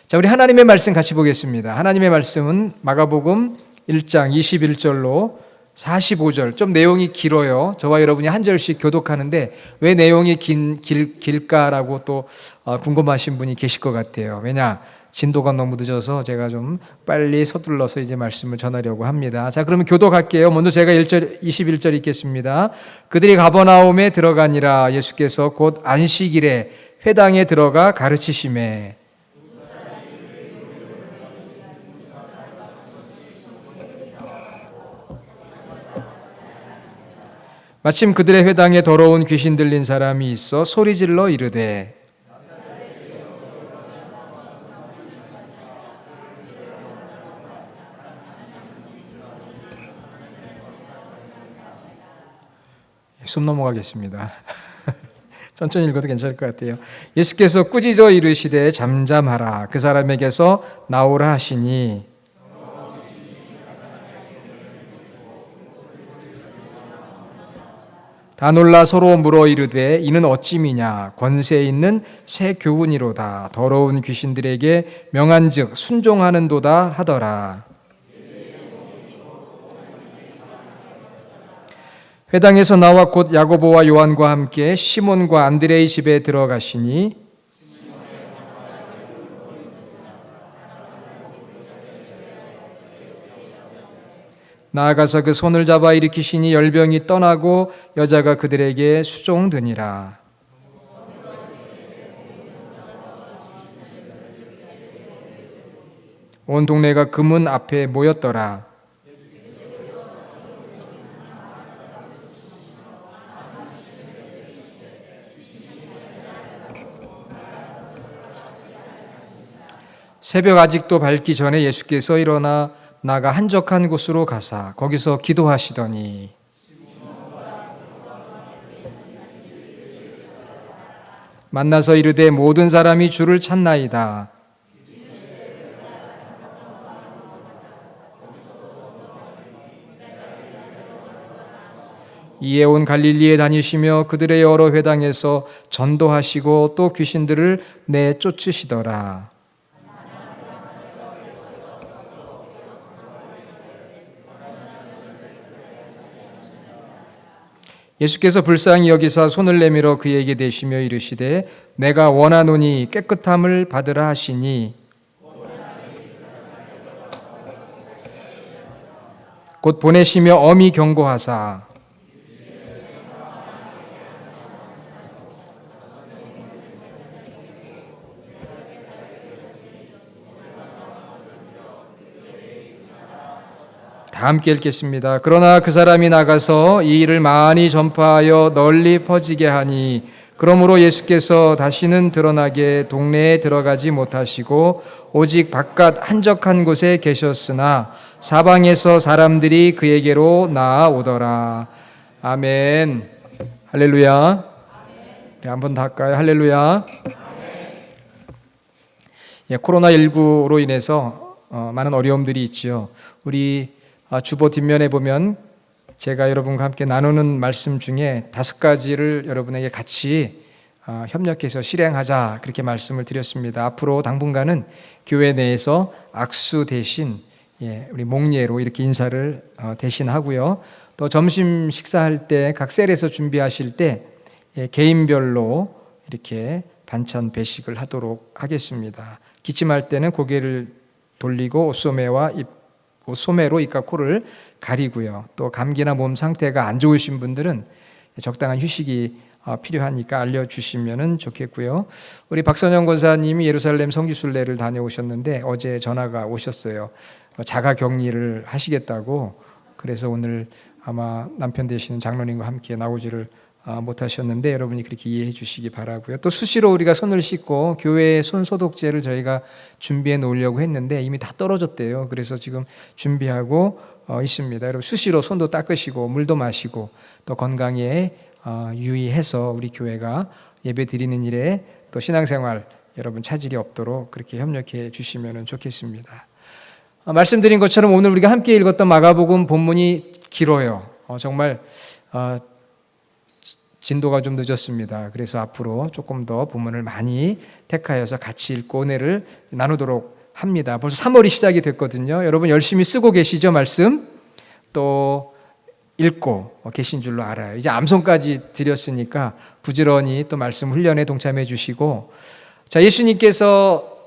자, 우리 하나님의 말씀 같이 보겠습니다. 하나님의 말씀은 마가복음 1장 21절로 45절. 좀 내용이 길어요. 저와 여러분이 한 절씩 교독하는데 왜 내용이 길까라고 또 궁금하신 분이 계실 것 같아요. 왜냐? 진도가 너무 늦어서 제가 좀 빨리 서둘러서 이제 말씀을 전하려고 합니다. 자, 그러면 교독할게요. 먼저 제가 21절 읽겠습니다. 그들이 가버나움에 들어가니라. 예수께서 곧 안식일에 회당에 들어가 가르치시매 마침 그들의 회당에 더러운 귀신 들린 사람이 있어 소리질러 이르되 숨 넘어가겠습니다. 천천히 읽어도 괜찮을 것 같아요. 예수께서 꾸짖어 이르시되 잠잠하라. 그 사람에게서 나오라 하시니 다 놀라 서로 물어 이르되 이는 어찌미냐. 권세 있는 새 교훈이로다. 더러운 귀신들에게 명한즉 순종하는도다 하더라. 회당에서 나와 곧 야고보와 요한과 함께 시몬과 안드레의 집에 들어가시니 나아가서 그 손을 잡아 일으키시니 열병이 떠나고 여자가 그들에게 수종드니라. 온 동네가 그 문 앞에 모였더라. 새벽 아직도 밝기 전에 예수께서 일어나 나가 한적한 곳으로 가사 거기서 기도하시더니 만나서 이르되 모든 사람이 주를 찾나이다. 이에 온 갈릴리에 다니시며 그들의 여러 회당에서 전도하시고 또 귀신들을 내쫓으시더라. 예수께서 불쌍히 여기사 손을 내밀어 그에게 대시며 이르시되 내가 원하노니 깨끗함을 받으라 하시니 곧 보내시며 엄히 경고하사 다 함께 읽겠습니다. 그러나 그 사람이 나가서 이 일을 많이 전파하여 널리 퍼지게 하니 그러므로 예수께서 다시는 드러나게 동네에 들어가지 못하시고 오직 바깥 한적한 곳에 계셨으나 사방에서 사람들이 그에게로 나아오더라. 아멘. 할렐루야. 네, 한번 더 할까요? 할렐루야. 예, 코로나19로 인해서 많은 어려움들이 있지요. 우리 주보 뒷면에 보면 제가 여러분과 함께 나누는 말씀 중에 5가지를 여러분에게 같이 협력해서 실행하자 그렇게 말씀을 드렸습니다. 앞으로 당분간은 교회 내에서 악수 대신 우리 목례로 이렇게 인사를 대신하고요. 또 점심 식사할 때 각 셀에서 준비하실 때 개인별로 이렇게 반찬 배식을 하도록 하겠습니다. 기침할 때는 고개를 돌리고 소매로 입과 코를 가리고요. 또 감기나 몸 상태가 안 좋으신 분들은 적당한 휴식이 필요하니까 알려주시면 좋겠고요. 우리 박선영 권사님이 예루살렘 성지순례를 다녀오셨는데 어제 전화가 오셨어요. 자가격리를 하시겠다고. 그래서 오늘 아마 남편 되시는 장로님과 함께 나오지를 못하셨는데 여러분이 그렇게 이해해 주시기 바라고요. 또 수시로 우리가 손을 씻고 교회에 손 소독제를 저희가 준비해 놓으려고 했는데 이미 다 떨어졌대요. 그래서 지금 준비하고 있습니다. 여러분 수시로 손도 닦으시고 물도 마시고 또 건강에 유의해서 우리 교회가 예배 드리는 일에 또 신앙생활 여러분 차질이 없도록 그렇게 협력해 주시면 좋겠습니다. 말씀드린 것처럼 오늘 우리가 함께 읽었던 마가복음 본문이 길어요. 정말 진도가 좀 늦었습니다. 그래서 앞으로 조금 더 본문을 많이 택하여서 같이 읽고 은혜를 나누도록 합니다. 벌써 3월이 시작이 됐거든요. 여러분 열심히 쓰고 계시죠? 말씀 또 읽고 계신 줄로 알아요. 이제 암송까지 드렸으니까 부지런히 또 말씀 훈련에 동참해 주시고, 자, 예수님께서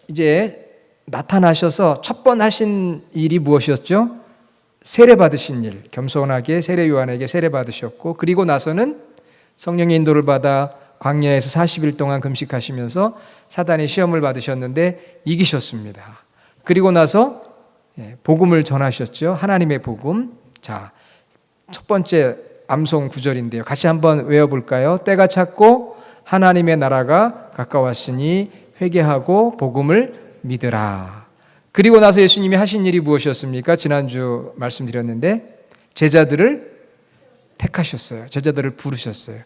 이제 나타나셔서 첫 번 하신 일이 무엇이었죠? 세례 받으신 일, 겸손하게 세례 요한에게 세례 받으셨고, 그리고 나서는 성령의 인도를 받아 광야에서 40일 동안 금식하시면서 사단의 시험을 받으셨는데 이기셨습니다. 그리고 나서 복음을 전하셨죠. 하나님의 복음. 자, 첫 번째 암송 구절인데요. 같이 한번 외워볼까요? 때가 찼고 하나님의 나라가 가까웠으니 회개하고 복음을 믿으라. 그리고 나서 예수님이 하신 일이 무엇이었습니까? 지난주 말씀드렸는데 제자들을 택하셨어요. 제자들을 부르셨어요.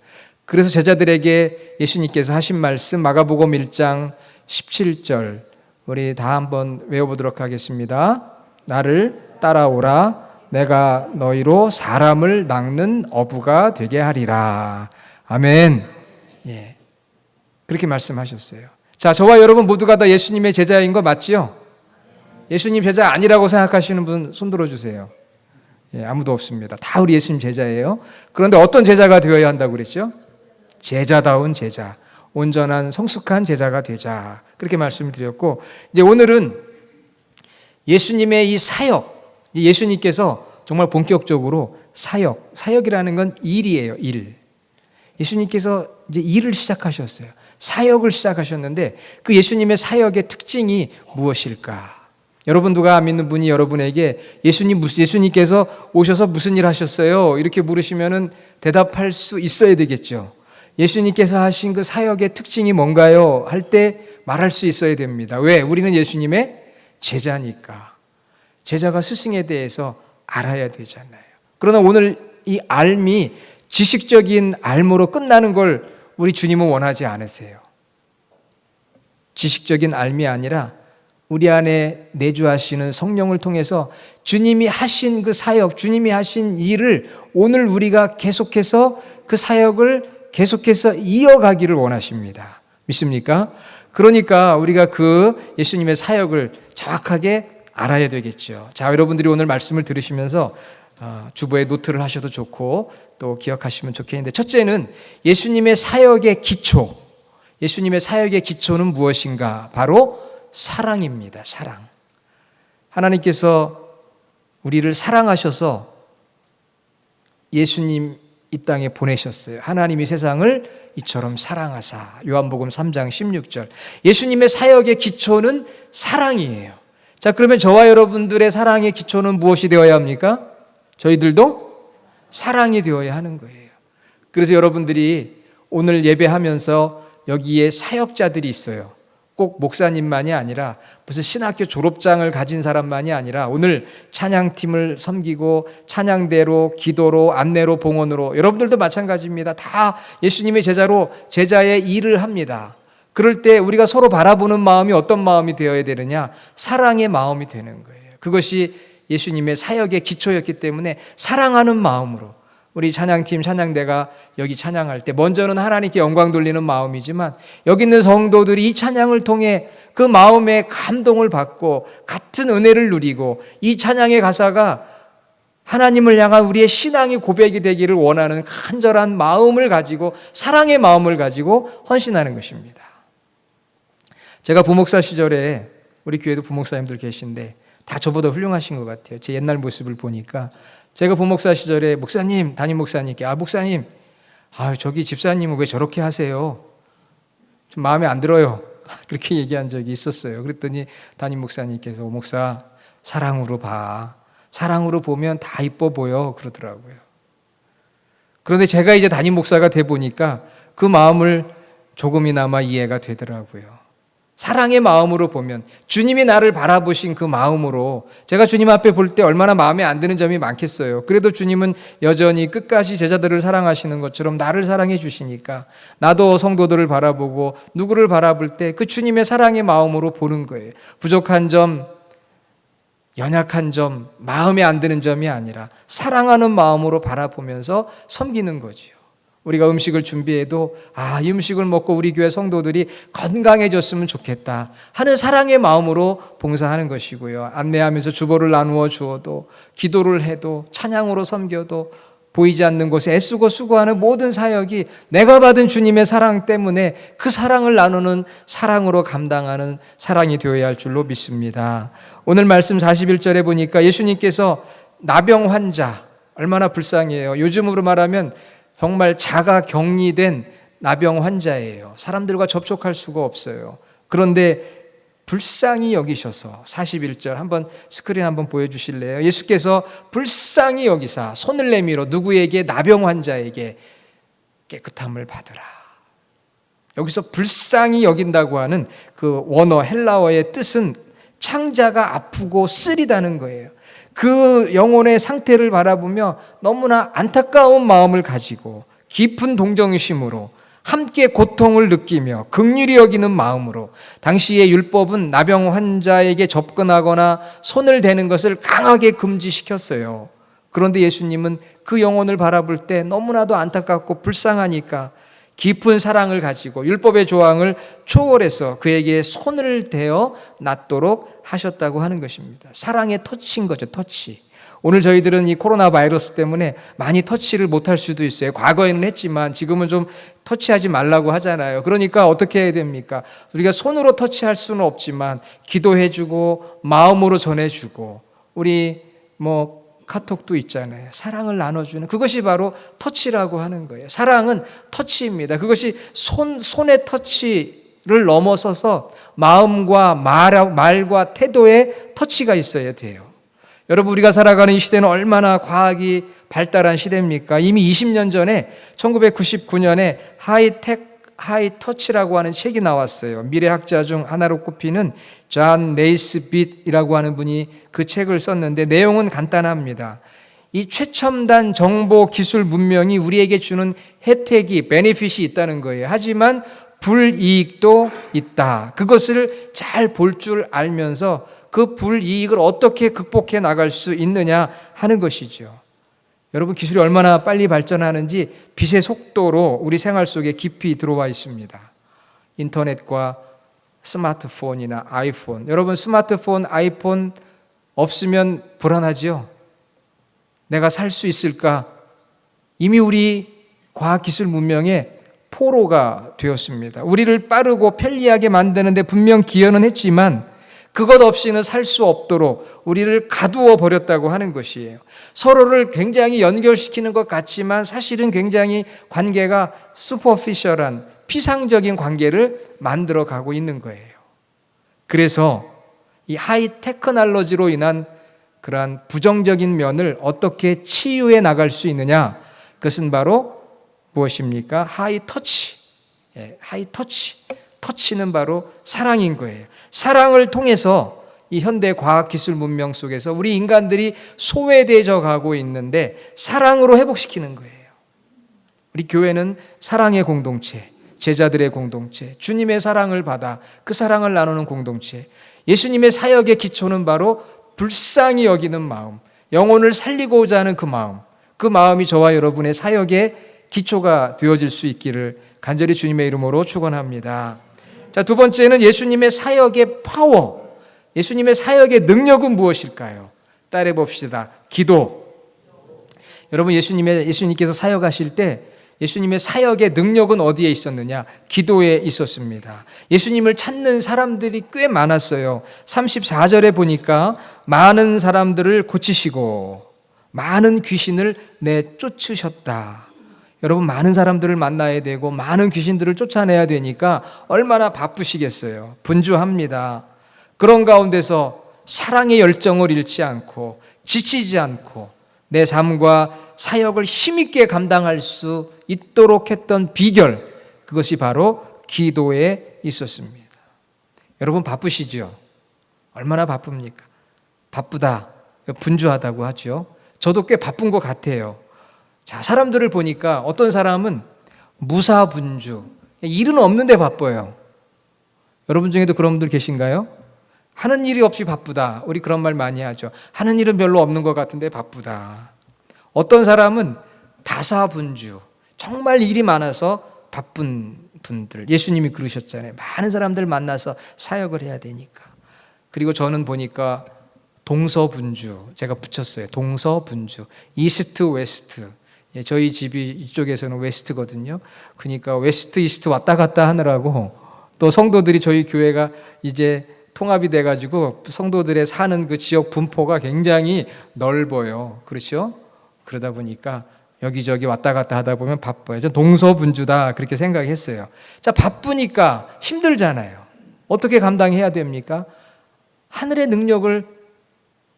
그래서 제자들에게 예수님께서 하신 말씀 마가복음 1장 17절 우리 다 한번 외워보도록 하겠습니다. 나를 따라오라. 내가 너희로 사람을 낚는 어부가 되게 하리라. 아멘. 예, 그렇게 말씀하셨어요. 자, 저와 여러분 모두가 다 예수님의 제자인 거 맞지요? 예수님 제자 아니라고 생각하시는 분 손 들어주세요. 예, 아무도 없습니다. 다 우리 예수님 제자예요. 그런데 어떤 제자가 되어야 한다고 그랬죠? 제자다운 제자, 온전한 성숙한 제자가 되자, 그렇게 말씀을 드렸고, 이제 오늘은 예수님의 이 사역, 예수님께서 정말 본격적으로 사역이라는 건 일이에요. 일. 예수님께서 이제 일을 시작하셨어요. 사역을 시작하셨는데 그 예수님의 사역의 특징이 무엇일까? 여러분 누가 안 믿는 분이 여러분에게 예수님께서 오셔서 무슨 일 하셨어요? 이렇게 물으시면은 대답할 수 있어야 되겠죠. 예수님께서 하신 그 사역의 특징이 뭔가요? 할 때 말할 수 있어야 됩니다. 왜? 우리는 예수님의 제자니까. 제자가 스승에 대해서 알아야 되잖아요. 그러나 오늘 이 알미 지식적인 알모로 끝나는 걸 우리 주님은 원하지 않으세요. 지식적인 알미 아니라 우리 안에 내주하시는 성령을 통해서 주님이 하신 그 사역, 주님이 하신 일을 오늘 우리가 계속해서 그 사역을 계속해서 이어가기를 원하십니다. 믿습니까? 그러니까 우리가 그 예수님의 사역을 정확하게 알아야 되겠죠. 자, 여러분들이 오늘 말씀을 들으시면서 주보에 노트를 하셔도 좋고 또 기억하시면 좋겠는데, 첫째는 예수님의 사역의 기초, 예수님의 사역의 기초는 무엇인가? 바로 사랑입니다. 사랑. 하나님께서 우리를 사랑하셔서 예수님 이 땅에 보내셨어요. 하나님이 세상을 이처럼 사랑하사. 요한복음 3장 16절. 예수님의 사역의 기초는 사랑이에요. 자, 그러면 저와 여러분들의 사랑의 기초는 무엇이 되어야 합니까? 저희들도 사랑이 되어야 하는 거예요. 그래서 여러분들이 오늘 예배하면서 여기에 사역자들이 있어요. 꼭 목사님만이 아니라 무슨 신학교 졸업장을 가진 사람만이 아니라 오늘 찬양팀을 섬기고 찬양대로, 기도로, 안내로, 봉헌으로 여러분들도 마찬가지입니다. 다 예수님의 제자의 일을 합니다. 그럴 때 우리가 서로 바라보는 마음이 어떤 마음이 되어야 되느냐? 사랑의 마음이 되는 거예요. 그것이 예수님의 사역의 기초였기 때문에 사랑하는 마음으로 우리 찬양팀, 찬양대가 여기 찬양할 때 먼저는 하나님께 영광 돌리는 마음이지만 여기 있는 성도들이 이 찬양을 통해 그 마음의 감동을 받고 같은 은혜를 누리고 이 찬양의 가사가 하나님을 향한 우리의 신앙의 고백이 되기를 원하는 간절한 마음을 가지고 사랑의 마음을 가지고 헌신하는 것입니다. 제가 부목사 시절에 우리 교회도 부목사님들 계신데 다 저보다 훌륭하신 것 같아요. 제 옛날 모습을 보니까 제가 부목사 시절에 목사님, 담임 목사님께 목사님, 저기 집사님은 왜 저렇게 하세요? 좀 마음에 안 들어요. 그렇게 얘기한 적이 있었어요. 그랬더니 담임 목사님께서 목사 사랑으로 봐. 사랑으로 보면 다 이뻐 보여 그러더라고요. 그런데 제가 이제 담임 목사가 돼 보니까 그 마음을 조금이나마 이해가 되더라고요. 사랑의 마음으로 보면 주님이 나를 바라보신 그 마음으로 제가 주님 앞에 볼 때 얼마나 마음에 안 드는 점이 많겠어요. 그래도 주님은 여전히 끝까지 제자들을 사랑하시는 것처럼 나를 사랑해 주시니까 나도 성도들을 바라보고 누구를 바라볼 때 그 주님의 사랑의 마음으로 보는 거예요. 부족한 점, 연약한 점, 마음에 안 드는 점이 아니라 사랑하는 마음으로 바라보면서 섬기는 거지요. 우리가 음식을 준비해도 이 음식을 먹고 우리 교회 성도들이 건강해졌으면 좋겠다 하는 사랑의 마음으로 봉사하는 것이고요. 안내하면서 주보를 나누어 주어도, 기도를 해도, 찬양으로 섬겨도, 보이지 않는 곳에 애쓰고 수고하는 모든 사역이 내가 받은 주님의 사랑 때문에 그 사랑을 나누는 사랑으로 감당하는 사랑이 되어야 할 줄로 믿습니다. 오늘 말씀 41절에 보니까 예수님께서 나병 환자, 얼마나 불쌍해요. 요즘으로 말하면 정말 자가 격리된 나병 환자예요. 사람들과 접촉할 수가 없어요. 그런데 불쌍히 여기셔서 41절 한번 스크린 한번 보여주실래요? 예수께서 불쌍히 여기사 손을 내밀어 누구에게? 나병 환자에게 깨끗함을 받으라. 여기서 불쌍히 여긴다고 하는 그 원어 헬라어의 뜻은 창자가 아프고 쓰리다는 거예요. 그 영혼의 상태를 바라보며 너무나 안타까운 마음을 가지고 깊은 동정심으로 함께 고통을 느끼며 긍휼히 여기는 마음으로, 당시의 율법은 나병 환자에게 접근하거나 손을 대는 것을 강하게 금지시켰어요. 그런데 예수님은 그 영혼을 바라볼 때 너무나도 안타깝고 불쌍하니까 깊은 사랑을 가지고 율법의 조항을 초월해서 그에게 손을 대어 낫도록 하셨다고 하는 것입니다. 사랑의 터치인 거죠, 터치. 오늘 저희들은 이 코로나 바이러스 때문에 많이 터치를 못할 수도 있어요. 과거에는 했지만 지금은 좀 터치하지 말라고 하잖아요. 그러니까 어떻게 해야 됩니까? 우리가 손으로 터치할 수는 없지만 기도해주고 마음으로 전해주고, 우리 카톡도 있잖아요. 사랑을 나눠주는, 그것이 바로 터치라고 하는 거예요. 사랑은 터치입니다. 그것이 손의 터치를 넘어서서 마음과 말과 태도의 터치가 있어야 돼요. 여러분, 우리가 살아가는 이 시대는 얼마나 과학이 발달한 시대입니까? 이미 20년 전에 1999년에 하이터치라고 하는 책이 나왔어요. 미래학자 중 하나로 꼽히는 존 네이스빗이라고 하는 분이 그 책을 썼는데 내용은 간단합니다. 이 최첨단 정보 기술 문명이 우리에게 주는 혜택이, 베네핏이 있다는 거예요. 하지만 불이익도 있다. 그것을 잘 볼 줄 알면서 그 불이익을 어떻게 극복해 나갈 수 있느냐 하는 것이죠. 여러분, 기술이 얼마나 빨리 발전하는지 빛의 속도로 우리 생활 속에 깊이 들어와 있습니다. 인터넷과 스마트폰이나 아이폰. 여러분, 스마트폰, 아이폰 없으면 불안하지요? 내가 살 수 있을까? 이미 우리 과학기술 문명의 포로가 되었습니다. 우리를 빠르고 편리하게 만드는데 분명 기여는 했지만 그것 없이는 살 수 없도록 우리를 가두어 버렸다고 하는 것이에요. 서로를 굉장히 연결시키는 것 같지만 사실은 굉장히 관계가 슈퍼피셜한 피상적인 관계를 만들어 가고 있는 거예요. 그래서 이 하이테크놀로지로 인한 그러한 부정적인 면을 어떻게 치유해 나갈 수 있느냐? 그것은 바로 무엇입니까? 하이터치. 하이터치. 터치는 바로 사랑인 거예요. 사랑을 통해서 이 현대 과학기술 문명 속에서 우리 인간들이 소외되어 가고 있는데 사랑으로 회복시키는 거예요. 우리 교회는 사랑의 공동체, 제자들의 공동체, 주님의 사랑을 받아 그 사랑을 나누는 공동체. 예수님의 사역의 기초는 바로 불쌍히 여기는 마음, 영혼을 살리고자 하는 그 마음이 저와 여러분의 사역의 기초가 되어질 수 있기를 간절히 주님의 이름으로 축원합니다. 자, 두 번째는 예수님의 사역의 파워, 예수님의 사역의 능력은 무엇일까요? 따라해 봅시다. 기도. 여러분, 예수님께서 사역하실 때 예수님의 사역의 능력은 어디에 있었느냐? 기도에 있었습니다. 예수님을 찾는 사람들이 꽤 많았어요. 34절에 보니까 많은 사람들을 고치시고 많은 귀신을 내쫓으셨다. 여러분, 많은 사람들을 만나야 되고 많은 귀신들을 쫓아내야 되니까 얼마나 바쁘시겠어요. 분주합니다. 그런 가운데서 사랑의 열정을 잃지 않고 지치지 않고 내 삶과 사역을 힘있게 감당할 수 있도록 했던 비결, 그것이 바로 기도에 있었습니다. 여러분, 바쁘시죠? 얼마나 바쁩니까? 바쁘다, 분주하다고 하죠. 저도 꽤 바쁜 것 같아요. 자, 사람들을 보니까 어떤 사람은 무사분주, 일은 없는데 바빠요. 여러분 중에도 그런 분들 계신가요? 하는 일이 없이 바쁘다. 우리 그런 말 많이 하죠. 하는 일은 별로 없는 것 같은데 바쁘다. 어떤 사람은 다사분주, 정말 일이 많아서 바쁜 분들, 예수님이 그러셨잖아요. 많은 사람들 만나서 사역을 해야 되니까. 그리고 저는 보니까 동서분주, 제가 붙였어요. 동서분주, 이스트 웨스트. 저희 집이 이쪽에서는 웨스트거든요. 그러니까 웨스트 이스트 왔다 갔다 하느라고, 또 성도들이 저희 교회가 이제 통합이 돼가지고 성도들의 사는 그 지역 분포가 굉장히 넓어요. 그렇죠? 그러다 보니까 여기저기 왔다 갔다 하다 보면 바빠요. 전 동서분주다 그렇게 생각했어요. 자, 바쁘니까 힘들잖아요. 어떻게 감당해야 됩니까? 하늘의 능력을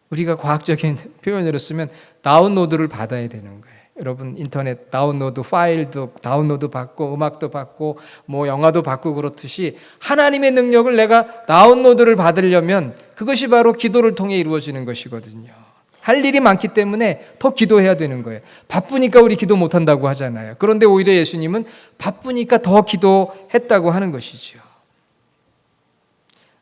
우리가 과학적인 표현으로 쓰면 다운로드를 받아야 되는 거예요. 여러분 인터넷 다운로드 파일도 다운로드 받고 음악도 받고 뭐 영화도 받고 그렇듯이 하나님의 능력을 내가 다운로드를 받으려면 그것이 바로 기도를 통해 이루어지는 것이거든요. 할 일이 많기 때문에 더 기도해야 되는 거예요. 바쁘니까 우리 기도 못한다고 하잖아요. 그런데 오히려 예수님은 바쁘니까 더 기도했다고 하는 것이죠.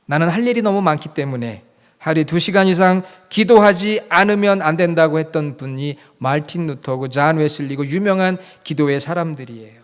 나는 할 일이 너무 많기 때문에 하루에 2시간 이상 기도하지 않으면 안 된다고 했던 분이 마르틴 루터고 존 웨슬리고 유명한 기도의 사람들이에요.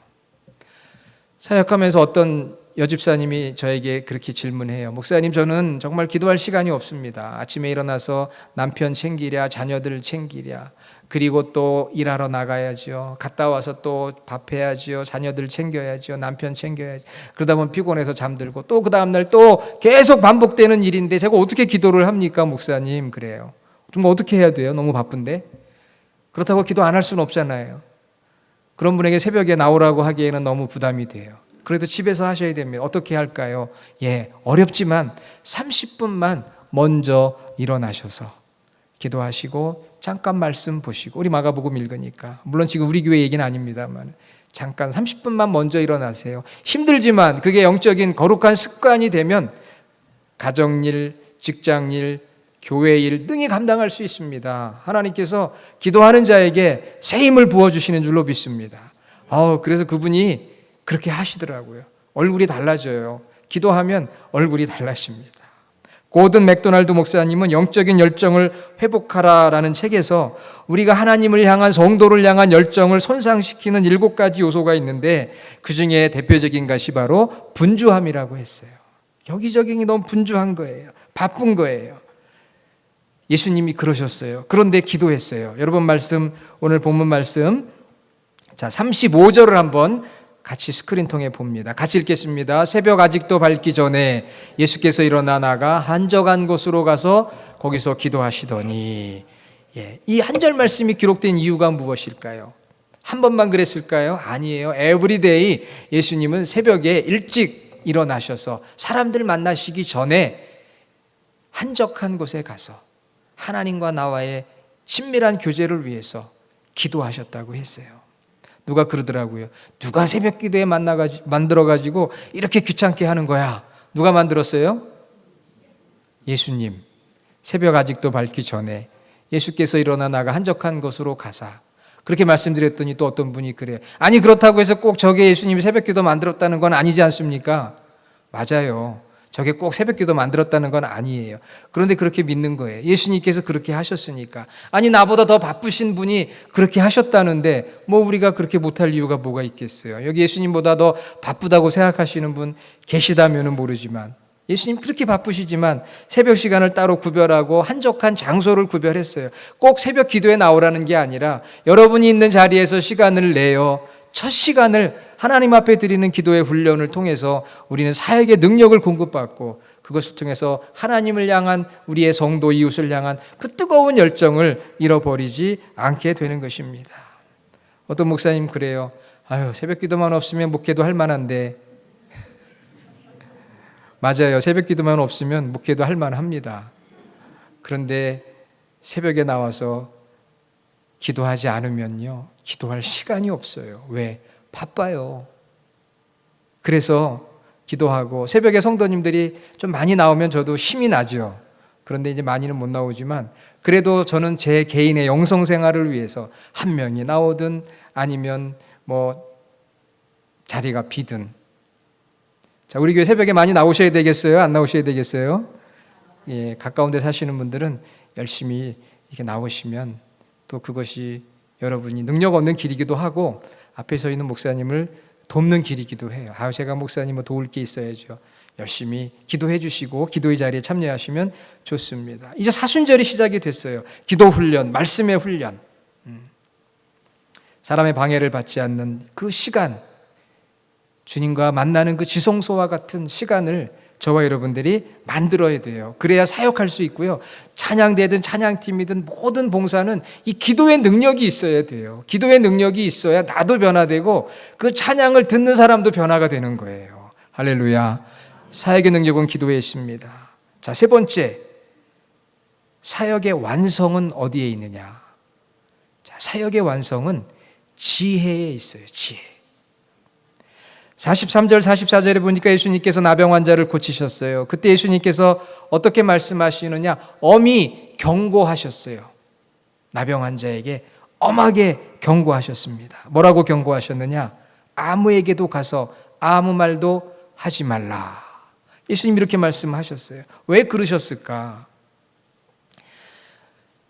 사역하면서 어떤 여집사님이 저에게 그렇게 질문해요. 목사님, 저는 정말 기도할 시간이 없습니다. 아침에 일어나서 남편 챙기랴, 자녀들 챙기랴, 그리고 또 일하러 나가야죠. 갔다 와서 또 밥해야죠. 자녀들 챙겨야죠. 남편 챙겨야죠. 그러다 보면 피곤해서 잠들고 또 그 다음날 또 계속 반복되는 일인데 제가 어떻게 기도를 합니까, 목사님? 그래요. 좀 어떻게 해야 돼요? 너무 바쁜데? 그렇다고 기도 안 할 수는 없잖아요. 그런 분에게 새벽에 나오라고 하기에는 너무 부담이 돼요. 그래도 집에서 하셔야 됩니다. 어떻게 할까요? 어렵지만 30분만 먼저 일어나셔서 기도하시고 잠깐 말씀 보시고, 우리 마가복음 읽으니까, 물론 지금 우리 교회 얘기는 아닙니다만 잠깐 30분만 먼저 일어나세요. 힘들지만 그게 영적인 거룩한 습관이 되면 가정일, 직장일, 교회일 능히 감당할 수 있습니다. 하나님께서 기도하는 자에게 새 힘을 부어주시는 줄로 믿습니다. 그래서 그분이 그렇게 하시더라고요. 얼굴이 달라져요. 기도하면 얼굴이 달라집니다. 고든 맥도날드 목사님은 영적인 열정을 회복하라라는 책에서 우리가 하나님을 향한, 성도를 향한 열정을 손상시키는 7가지 요소가 있는데 그 중에 대표적인 것이 바로 분주함이라고 했어요. 여기저기 너무 분주한 거예요. 바쁜 거예요. 예수님이 그러셨어요. 그런데 기도했어요. 여러분 말씀, 오늘 본문 말씀, 자 35절을 한번 같이 스크린 통해 봅니다. 같이 읽겠습니다. 새벽 아직도 밝기 전에 예수께서 일어나 나가 한적한 곳으로 가서 거기서 기도하시더니, 이 한 절 말씀이 기록된 이유가 무엇일까요? 한 번만 그랬을까요? 아니에요. 에브리데이 예수님은 새벽에 일찍 일어나셔서 사람들 만나시기 전에 한적한 곳에 가서 하나님과 나와의 친밀한 교제를 위해서 기도하셨다고 했어요. 누가 그러더라고요. 누가 새벽 기도에 만들어가지고 이렇게 귀찮게 하는 거야. 누가 만들었어요? 예수님. 새벽 아직도 밝기 전에 예수께서 일어나 나가 한적한 곳으로 가사. 그렇게 말씀드렸더니 또 어떤 분이 그래요. 아니, 그렇다고 해서 꼭 저게 예수님이 새벽 기도 만들었다는 건 아니지 않습니까? 맞아요. 저게 꼭 새벽 기도 만들었다는 건 아니에요. 그런데 그렇게 믿는 거예요. 예수님께서 그렇게 하셨으니까. 아니, 나보다 더 바쁘신 분이 그렇게 하셨다는데 뭐 우리가 그렇게 못할 이유가 뭐가 있겠어요. 여기 예수님보다 더 바쁘다고 생각하시는 분 계시다면 모르지만, 예수님 그렇게 바쁘시지만 새벽 시간을 따로 구별하고 한적한 장소를 구별했어요. 꼭 새벽 기도에 나오라는 게 아니라 여러분이 있는 자리에서 시간을 내어 첫 시간을 하나님 앞에 드리는 기도의 훈련을 통해서 우리는 사역의 능력을 공급받고, 그것을 통해서 하나님을 향한, 우리의 성도 이웃을 향한 그 뜨거운 열정을 잃어버리지 않게 되는 것입니다. 어떤 목사님 그래요. 새벽 기도만 없으면 목회도 할 만한데. 맞아요. 새벽 기도만 없으면 목회도 할 만합니다. 그런데 새벽에 나와서 기도하지 않으면요, 기도할 시간이 없어요. 왜? 바빠요. 그래서 기도하고, 새벽에 성도님들이 좀 많이 나오면 저도 힘이 나죠. 그런데 이제 많이는 못 나오지만 그래도 저는 제 개인의 영성 생활을 위해서 한 명이 나오든 아니면 뭐 자리가 비든. 자, 우리 교회 새벽에 많이 나오셔야 되겠어요? 안 나오셔야 되겠어요? 가까운 데 사시는 분들은 열심히 이렇게 나오시면 또 그것이 여러분이 능력 얻는 길이기도 하고, 앞에 서 있는 목사님을 돕는 길이기도 해요. 제가 목사님을 도울 게 있어야죠. 열심히 기도해 주시고 기도의 자리에 참여하시면 좋습니다. 이제 사순절이 시작이 됐어요. 기도 훈련, 말씀의 훈련. 사람의 방해를 받지 않는 그 시간, 주님과 만나는 그 지성소와 같은 시간을 저와 여러분들이 만들어야 돼요. 그래야 사역할 수 있고요. 찬양대든 찬양팀이든 모든 봉사는 이 기도의 능력이 있어야 돼요. 기도의 능력이 있어야 나도 변화되고 그 찬양을 듣는 사람도 변화가 되는 거예요. 할렐루야. 사역의 능력은 기도에 있습니다. 자, 세 번째, 사역의 완성은 어디에 있느냐? 자, 사역의 완성은 지혜에 있어요. 지혜. 43절 44절에 보니까 예수님께서 나병 환자를 고치셨어요. 그때 예수님께서 어떻게 말씀하시느냐? 엄히 경고하셨어요. 나병 환자에게 엄하게 경고하셨습니다. 뭐라고 경고하셨느냐? 아무에게도 가서 아무 말도 하지 말라. 예수님 이렇게 말씀하셨어요. 왜 그러셨을까?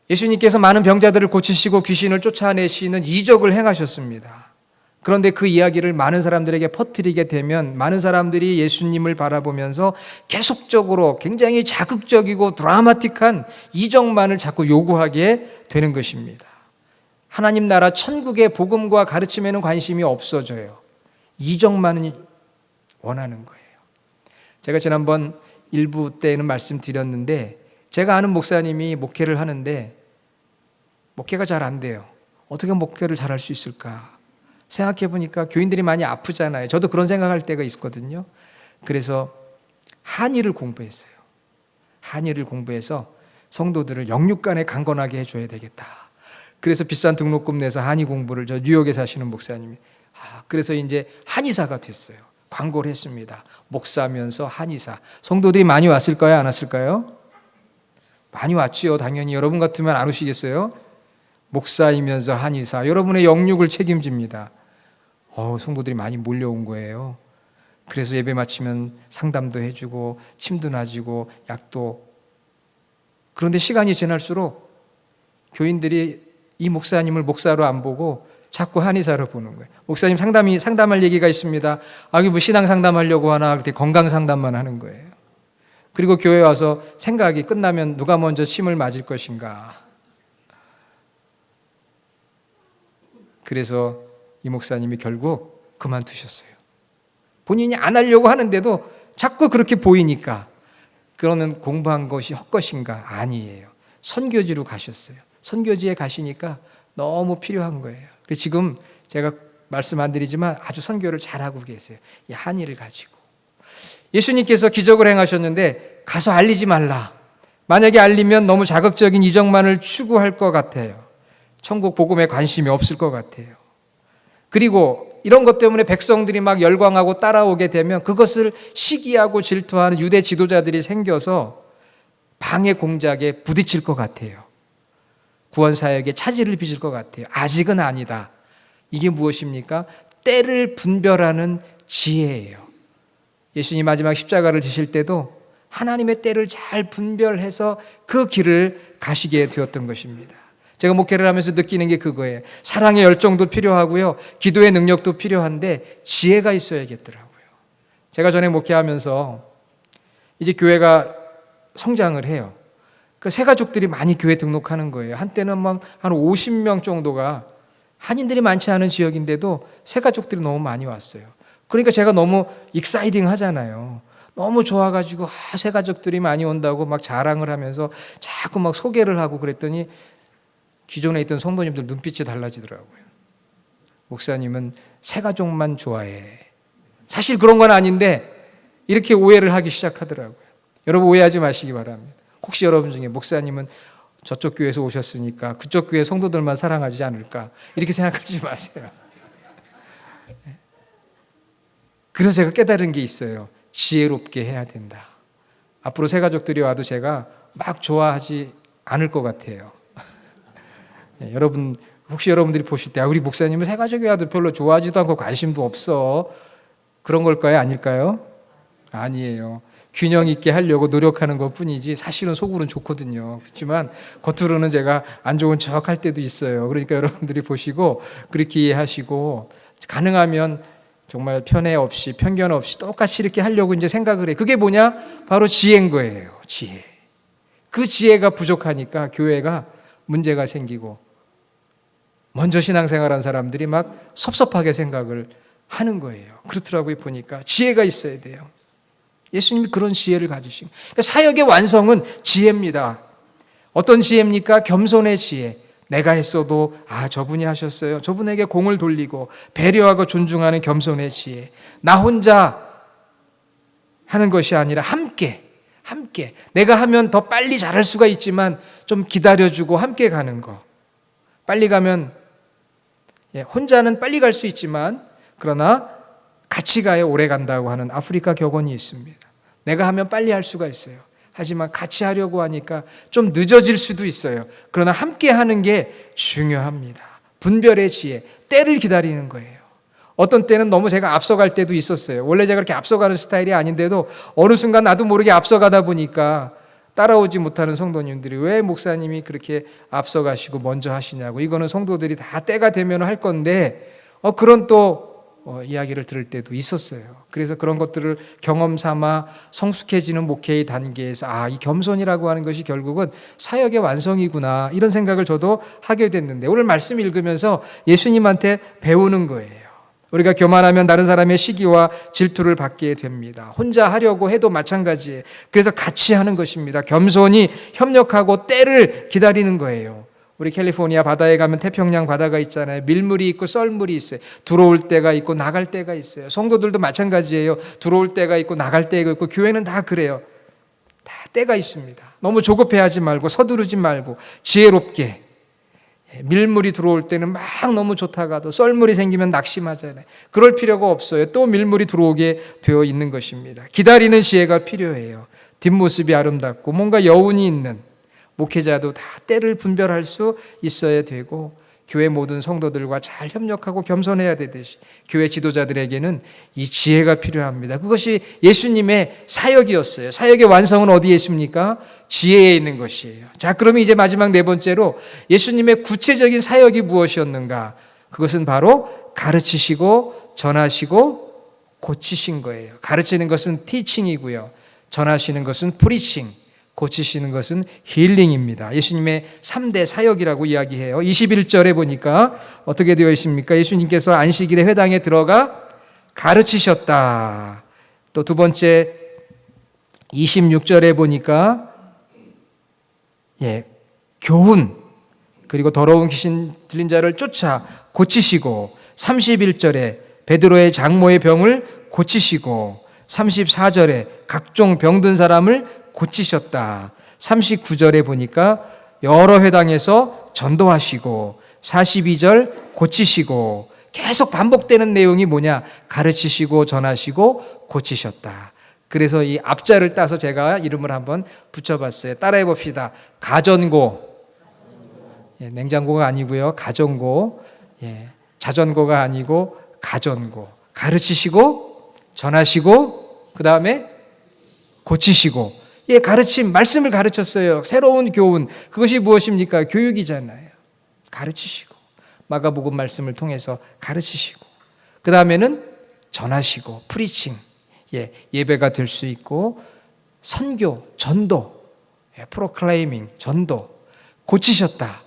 예수님께서 많은 병자들을 고치시고 귀신을 쫓아내시는 이적을 행하셨습니다. 그런데 그 이야기를 많은 사람들에게 퍼뜨리게 되면 많은 사람들이 예수님을 바라보면서 계속적으로 굉장히 자극적이고 드라마틱한 이적만을 자꾸 요구하게 되는 것입니다. 하나님 나라 천국의 복음과 가르침에는 관심이 없어져요. 이적만은 원하는 거예요. 제가 지난번 일부 때에는 말씀드렸는데 제가 아는 목사님이 목회를 하는데 목회가 잘 안 돼요. 어떻게 목회를 잘할 수 있을까? 생각해 보니까 교인들이 많이 아프잖아요. 저도 그런 생각할 때가 있거든요. 그래서 한의를 공부했어요. 한의를 공부해서 성도들을 영육간에 강건하게 해줘야 되겠다. 그래서 비싼 등록금 내서 한의 공부를 저 뉴욕에 사시는 목사님이 그래서 이제 한의사가 됐어요. 광고를 했습니다. 목사면서 한의사. 성도들이 많이 왔을까요? 안 왔을까요? 많이 왔지요. 당연히 여러분 같으면 안 오시겠어요? 목사이면서 한의사. 여러분의 영육을 책임집니다. 성도들이 많이 몰려온 거예요. 그래서 예배 마치면 상담도 해주고 침도 놔주고 약도. 그런데 시간이 지날수록 교인들이 이 목사님을 목사로 안 보고 자꾸 한의사로 보는 거예요. 목사님 상담할 얘기가 있습니다. 이게 뭐 신앙 상담하려고 하나 그렇게 건강 상담만 하는 거예요. 그리고 교회 와서 생각이 끝나면 누가 먼저 침을 맞을 것인가. 그래서 이 목사님이 결국 그만두셨어요. 본인이 안 하려고 하는데도 자꾸 그렇게 보이니까 그러면 공부한 것이 헛것인가? 아니에요. 선교지로 가셨어요. 선교지에 가시니까 너무 필요한 거예요. 그래서 지금 제가 말씀 안 드리지만 아주 선교를 잘하고 계세요. 이 한의를 가지고. 예수님께서 기적을 행하셨는데 가서 알리지 말라. 만약에 알리면 너무 자극적인 이적만을 추구할 것 같아요. 천국 복음에 관심이 없을 것 같아요. 그리고 이런 것 때문에 백성들이 막 열광하고 따라오게 되면 그것을 시기하고 질투하는 유대 지도자들이 생겨서 방해 공작에 부딪힐 것 같아요. 구원사역에 차질을 빚을 것 같아요. 아직은 아니다. 이게 무엇입니까? 때를 분별하는 지혜예요. 예수님 마지막 십자가를 지실 때도 하나님의 때를 잘 분별해서 그 길을 가시게 되었던 것입니다. 제가 목회를 하면서 느끼는 게 그거예요. 사랑의 열정도 필요하고요. 기도의 능력도 필요한데 지혜가 있어야겠더라고요. 제가 전에 목회하면서 이제 교회가 성장을 해요. 그 새 가족들이 많이 교회 등록하는 거예요. 한때는 막 한 50명 정도가 한인들이 많지 않은 지역인데도 새 가족들이 너무 많이 왔어요. 그러니까 제가 너무 익사이딩 하잖아요. 너무 좋아가지고 새 가족들이 많이 온다고 막 자랑을 하면서 자꾸 막 소개를 하고 그랬더니 기존에 있던 성도님들 눈빛이 달라지더라고요. 목사님은 새 가족만 좋아해. 사실 그런 건 아닌데 이렇게 오해를 하기 시작하더라고요. 여러분 오해하지 마시기 바랍니다. 혹시 여러분 중에 목사님은 저쪽 교회에서 오셨으니까 그쪽 교회 성도들만 사랑하지 않을까 이렇게 생각하지 마세요. 그래서 제가 깨달은 게 있어요. 지혜롭게 해야 된다. 앞으로 새 가족들이 와도 제가 막 좋아하지 않을 것 같아요. 여러분 혹시 여러분들이 보실 때 우리 목사님은 새 가족이 와도 별로 좋아하지도 않고 관심도 없어. 그런 걸까요? 아닐까요? 아니에요. 균형 있게 하려고 노력하는 것뿐이지 사실은 속으로는 좋거든요. 그렇지만 겉으로는 제가 안 좋은 척 할 때도 있어요. 그러니까 여러분들이 보시고 그렇게 이해하시고 가능하면 정말 편애 없이 편견 없이 똑같이 이렇게 하려고 이제 생각을 해. 그게 뭐냐? 바로 지혜인 거예요. 지혜. 그 지혜가 부족하니까 교회가 문제가 생기고 먼저 신앙생활한 사람들이 막 섭섭하게 생각을 하는 거예요. 그렇더라고요. 보니까 지혜가 있어야 돼요. 예수님이 그런 지혜를 가지신 그러니까 사역의 완성은 지혜입니다. 어떤 지혜입니까? 겸손의 지혜. 내가 했어도 저분이 하셨어요. 저분에게 공을 돌리고 배려하고 존중하는 겸손의 지혜. 나 혼자 하는 것이 아니라 함께 내가 하면 더 빨리 잘할 수가 있지만 좀 기다려주고 함께 가는 거. 빨리 가면 혼자는 빨리 갈 수 있지만 그러나 같이 가야 오래 간다고 하는 아프리카 격언이 있습니다. 내가 하면 빨리 할 수가 있어요. 하지만 같이 하려고 하니까 좀 늦어질 수도 있어요. 그러나 함께 하는 게 중요합니다. 분별의 지혜, 때를 기다리는 거예요. 어떤 때는 너무 제가 앞서갈 때도 있었어요. 원래 제가 그렇게 앞서가는 스타일이 아닌데도 어느 순간 나도 모르게 앞서가다 보니까 따라오지 못하는 성도님들이 왜 목사님이 그렇게 앞서가시고 먼저 하시냐고. 이거는 성도들이 다 때가 되면 할 건데 그런 또 이야기를 들을 때도 있었어요. 그래서 그런 것들을 경험 삼아 성숙해지는 목회의 단계에서 이 겸손이라고 하는 것이 결국은 사역의 완성이구나 이런 생각을 저도 하게 됐는데 오늘 말씀 읽으면서 예수님한테 배우는 거예요. 우리가 교만하면 다른 사람의 시기와 질투를 받게 됩니다. 혼자 하려고 해도 마찬가지예요. 그래서 같이 하는 것입니다. 겸손히 협력하고 때를 기다리는 거예요. 우리 캘리포니아 바다에 가면 태평양 바다가 있잖아요. 밀물이 있고 썰물이 있어요. 들어올 때가 있고 나갈 때가 있어요. 성도들도 마찬가지예요. 들어올 때가 있고 나갈 때가 있고 교회는 다 그래요. 다 때가 있습니다. 너무 조급해하지 말고 서두르지 말고 지혜롭게. 밀물이 들어올 때는 막 너무 좋다가도 썰물이 생기면 낙심하잖아요. 그럴 필요가 없어요. 또 밀물이 들어오게 되어 있는 것입니다. 기다리는 지혜가 필요해요. 뒷모습이 아름답고 뭔가 여운이 있는 목회자도 다 때를 분별할 수 있어야 되고 교회 모든 성도들과 잘 협력하고 겸손해야 되듯이 교회 지도자들에게는 이 지혜가 필요합니다. 그것이 예수님의 사역이었어요. 사역의 완성은 어디에 있습니까? 지혜에 있는 것이에요. 자, 그러면 이제 마지막 네 번째로 예수님의 구체적인 사역이 무엇이었는가? 그것은 바로 가르치시고 전하시고 고치신 거예요. 가르치는 것은 티칭이고요. 전하시는 것은 프리칭. 고치시는 것은 힐링입니다. 예수님의 3대 사역이라고 이야기해요. 21절에 보니까 어떻게 되어 있습니까? 예수님께서 안식일에 회당에 들어가 가르치셨다. 또 두 번째 26절에 보니까 교훈 그리고 더러운 귀신 들린 자를 쫓아 고치시고 31절에 베드로의 장모의 병을 고치시고 34절에 각종 병든 사람을 고치셨다. 39절에 보니까 여러 회당에서 전도하시고 42절 고치시고 계속 반복되는 내용이 뭐냐? 가르치시고 전하시고 고치셨다. 그래서 이 앞자를 따서 제가 이름을 한번 붙여봤어요. 따라해 봅시다. 가전고. 냉장고가 아니고요. 가전고. 자전거가 아니고 가전고. 가르치시고 전하시고 그 다음에 고치시고 가르침, 말씀을 가르쳤어요. 새로운 교훈, 그것이 무엇입니까? 교육이잖아요. 가르치시고 마가복음 말씀을 통해서 가르치시고 그 다음에는 전하시고 프리칭, 예배가 될 수 있고 선교, 전도, 프로클레이밍, 전도, 고치셨다,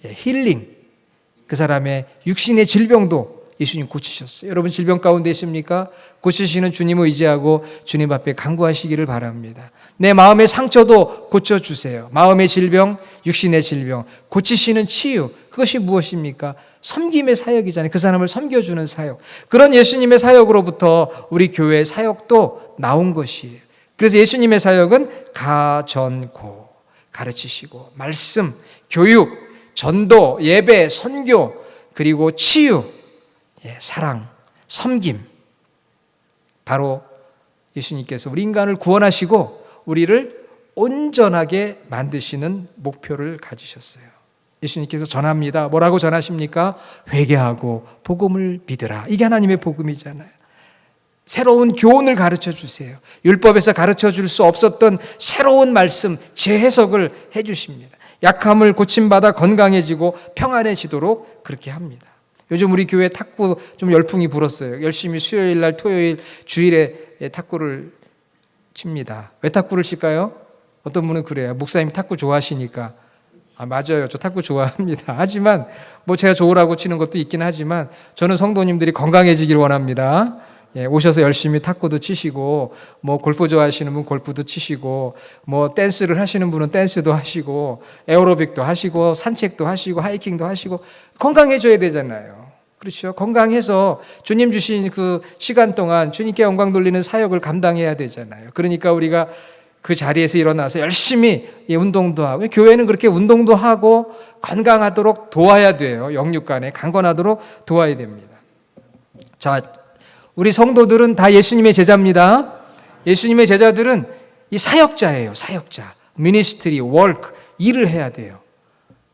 힐링, 그 사람의 육신의 질병도 예수님 고치셨어요. 여러분 질병 가운데 있습니까? 고치시는 주님을 의지하고 주님 앞에 간구하시기를 바랍니다. 내 마음의 상처도 고쳐주세요. 마음의 질병, 육신의 질병, 고치시는 치유, 그것이 무엇입니까? 섬김의 사역이잖아요. 그 사람을 섬겨주는 사역. 그런 예수님의 사역으로부터 우리 교회의 사역도 나온 것이에요. 그래서 예수님의 사역은 가전고, 가르치시고 말씀, 교육, 전도, 예배, 선교, 그리고 치유, 사랑, 섬김. 바로 예수님께서 우리 인간을 구원하시고 우리를 온전하게 만드시는 목표를 가지셨어요. 예수님께서 전합니다. 뭐라고 전하십니까? 회개하고 복음을 믿으라. 이게 하나님의 복음이잖아요. 새로운 교훈을 가르쳐 주세요. 율법에서 가르쳐 줄 수 없었던 새로운 말씀, 재해석을 해 주십니다. 약함을 고침받아 건강해지고 평안해지도록 그렇게 합니다. 요즘 우리 교회 탁구 좀 열풍이 불었어요. 열심히 수요일 날, 토요일, 주일에 탁구를 칩니다. 왜 탁구를 칠까요? 어떤 분은 그래요. 목사님 탁구 좋아하시니까. 맞아요. 저 탁구 좋아합니다. 하지만 뭐 제가 좋으라고 치는 것도 있긴 하지만 저는 성도님들이 건강해지길 원합니다. 오셔서 열심히 탁구도 치시고, 뭐 골프 좋아하시는 분 골프도 치시고, 뭐 댄스를 하시는 분은 댄스도 하시고, 에어로빅도 하시고, 산책도 하시고, 하이킹도 하시고, 건강해져야 되잖아요. 그렇죠? 건강해서 주님 주신 그 시간 동안 주님께 영광 돌리는 사역을 감당해야 되잖아요. 그러니까 우리가 그 자리에서 일어나서 열심히 운동도 하고, 교회는 그렇게 운동도 하고 건강하도록 도와야 돼요. 영육간에 강건하도록 도와야 됩니다. 자, 우리 성도들은 다 예수님의 제자입니다. 예수님의 제자들은 이 사역자예요. 사역자. 미니스트리, 워크, 일을 해야 돼요.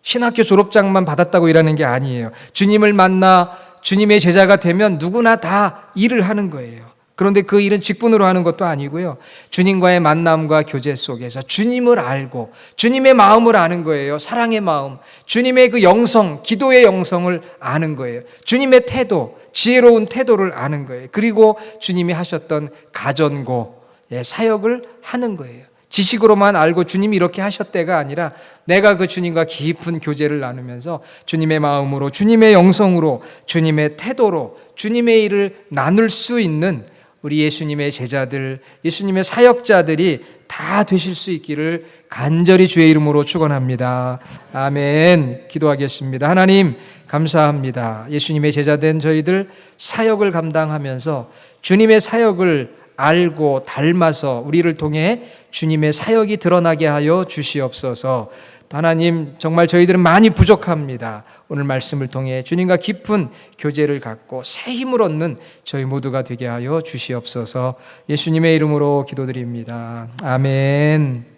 신학교 졸업장만 받았다고 일하는 게 아니에요. 주님을 만나 주님의 제자가 되면 누구나 다 일을 하는 거예요. 그런데 그 일은 직분으로 하는 것도 아니고요. 주님과의 만남과 교제 속에서 주님을 알고 주님의 마음을 아는 거예요. 사랑의 마음, 주님의 그 영성, 기도의 영성을 아는 거예요. 주님의 태도, 지혜로운 태도를 아는 거예요. 그리고 주님이 하셨던 가전고 사역을 하는 거예요. 지식으로만 알고 주님이 이렇게 하셨대가 아니라 내가 그 주님과 깊은 교제를 나누면서 주님의 마음으로, 주님의 영성으로, 주님의 태도로 주님의 일을 나눌 수 있는 우리 예수님의 제자들, 예수님의 사역자들이 다 되실 수 있기를 간절히 주의 이름으로 축원합니다. 아멘. 기도하겠습니다. 하나님 감사합니다. 예수님의 제자된 저희들 사역을 감당하면서 주님의 사역을 알고 닮아서 우리를 통해 주님의 사역이 드러나게 하여 주시옵소서. 하나님 정말 저희들은 많이 부족합니다. 오늘 말씀을 통해 주님과 깊은 교제를 갖고 새 힘을 얻는 저희 모두가 되게 하여 주시옵소서. 예수님의 이름으로 기도드립니다. 아멘.